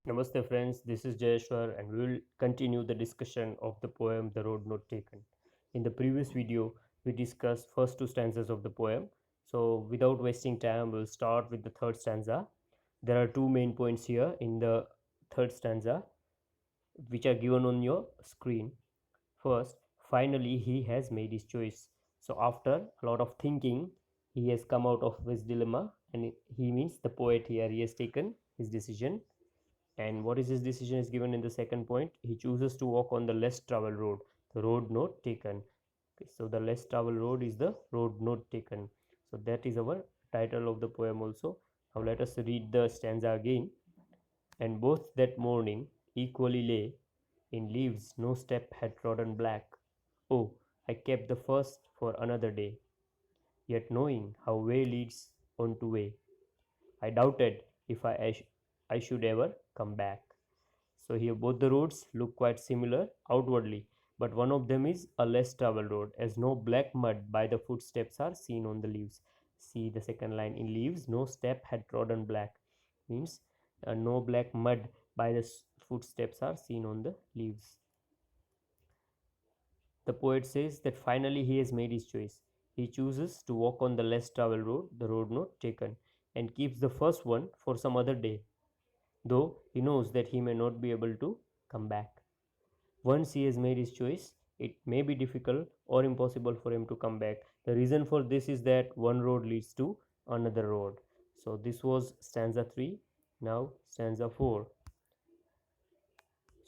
Namaste friends, this is Jayeshwar and we will continue the discussion of the poem The Road Not Taken. In the previous video, we discussed first two stanzas of the poem. So without wasting time, we'll start with the third stanza. There are two main points here in the third stanza which are given on your screen. First, finally he has made his choice. So after a lot of thinking, he has come out of his dilemma and he means the poet here, he has taken his decision. And what is his decision is given in the second point. He chooses to walk on the less traveled road, the road not taken. Okay, so the less traveled road is the road not taken. So that is our title of the poem also. Now let us read the stanza again. And both that morning equally lay in leaves no step had trodden black. Oh, I kept the first for another day, yet knowing how way leads on to way, I doubted if I should ever come back. So here both the roads look quite similar outwardly, but one of them is a less traveled road, as no black mud by the footsteps are seen on the leaves. See the second line, in leaves no step had trodden black, means no black mud by the footsteps are seen on the leaves. The poet says that finally he has made his choice. He chooses to walk on the less traveled road, the road not taken, and keeps the first one for some other day, though he knows that he may not be able to come back. Once he has made his choice, it may be difficult or impossible for him to come back. The reason for this is that one road leads to another road. So this was stanza 3. Now stanza 4.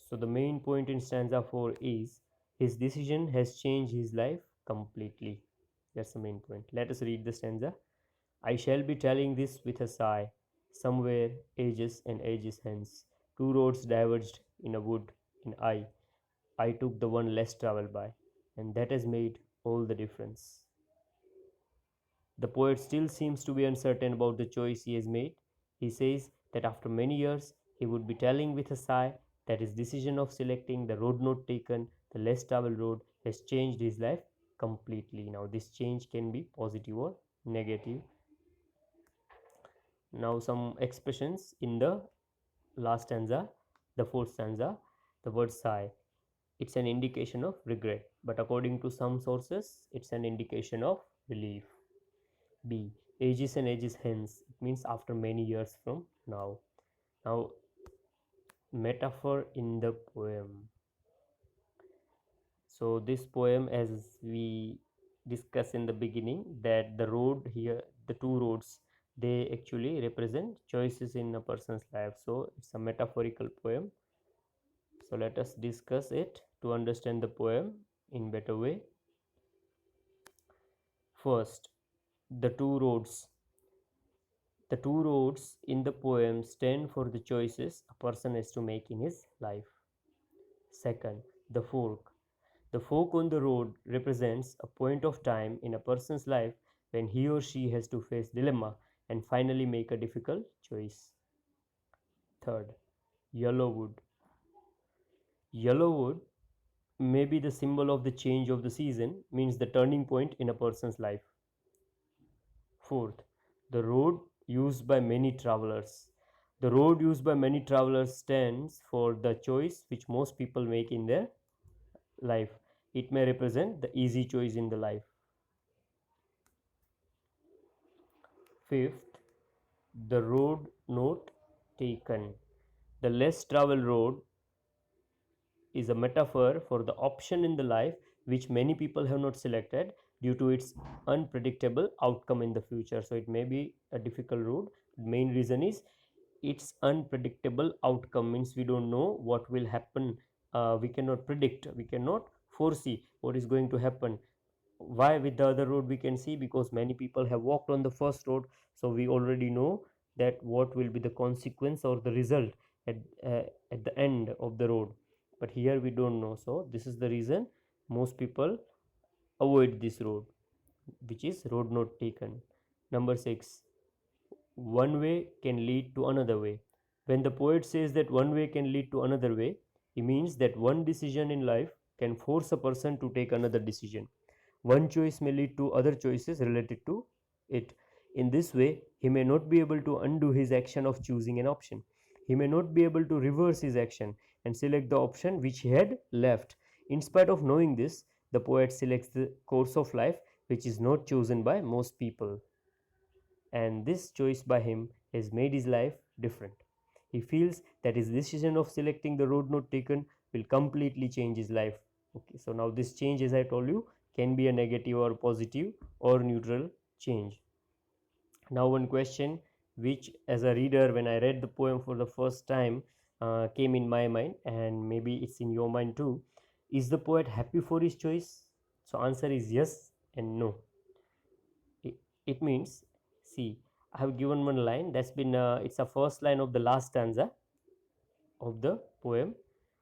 So the main point in stanza 4 is his decision has changed his life completely. That's the main point. Let us read the stanza. I shall be telling this with a sigh. Somewhere, ages and ages hence, two roads diverged in a wood, and I took the one less traveled by, and that has made all the difference. The poet still seems to be uncertain about the choice he has made. He says that after many years, he would be telling with a sigh that his decision of selecting the road not taken, the less traveled road, has changed his life completely. Now, this change can be positive or negative. Now some expressions in the last stanza, the fourth stanza. The word sigh, it's an indication of regret, but according to some sources it's an indication of relief. B, ages and ages hence, it means after many years from now. Now metaphor in the poem. So this poem, as we discussed in the beginning, that the road here, the two roads, they actually represent choices in a person's life. So it's a metaphorical poem. So let us discuss it to understand the poem in better way. First, the two roads. The two roads in the poem stand for the choices a person has to make in his life. Second, the fork. The fork on the road represents a point of time in a person's life when he or she has to face dilemma and finally make a difficult choice. Third, yellow wood. Yellow wood may be the symbol of the change of the season, means the turning point in a person's life. Fourth, the road used by many travelers. The road used by many travelers stands for the choice which most people make in their life. It may represent the easy choice in the life. Fifth, the road not taken. The less traveled road is a metaphor for the option in the life which many people have not selected due to its unpredictable outcome in the future. So it may be a difficult route. Main reason is its unpredictable outcome, means we don't know what will happen. We cannot predict, we cannot foresee what is going to happen. Why with the other road we can see, because many people have walked on the first road, so we already know that what will be the consequence or the result at, at the end of the road, but here we don't know. So this is the reason most people avoid this road, which is road not taken. Number 6, one way can lead to another way. When the poet says that one way can lead to another way, he means that one decision in life can force a person to take another decision. One choice may lead to other choices related to it. In this way, he may not be able to undo his action of choosing an option. He may not be able to reverse his action and select the option which he had left. In spite of knowing this, the poet selects the course of life which is not chosen by most people. And this choice by him has made his life different. He feels that his decision of selecting the road not taken will completely change his life. Okay, so now this change, as I told you, can be a negative or positive or neutral change. Now, one question which, as a reader, when I read the poem for the first time, came in my mind, and maybe it's in your mind too. Is the poet happy for his choice? So, answer is yes and no. It means, see, I have given one line that's been, it's a first line of the last stanza of the poem.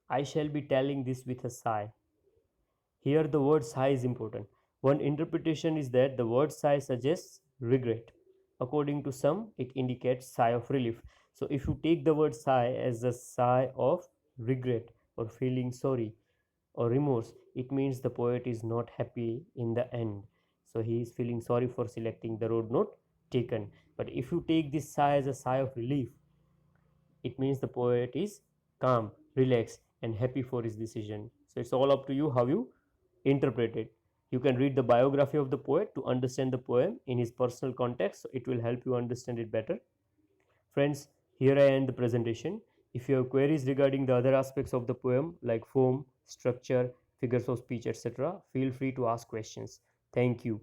I shall be telling this with a sigh. Here, the word sigh is important. One interpretation is that the word sigh suggests regret. According to some, it indicates sigh of relief. So, if you take the word sigh as a sigh of regret or feeling sorry or remorse, it means the poet is not happy in the end. So, he is feeling sorry for selecting the road not taken. But if you take this sigh as a sigh of relief, it means the poet is calm, relaxed, and happy for his decision. So it's all up to you how you interpret it. You can read the biography of the poet to understand the poem in his personal context, so it will help you understand it better. Friends, here I end the presentation. If you have queries regarding the other aspects of the poem like form, structure, figures of speech, etc., feel free to ask questions. Thank you.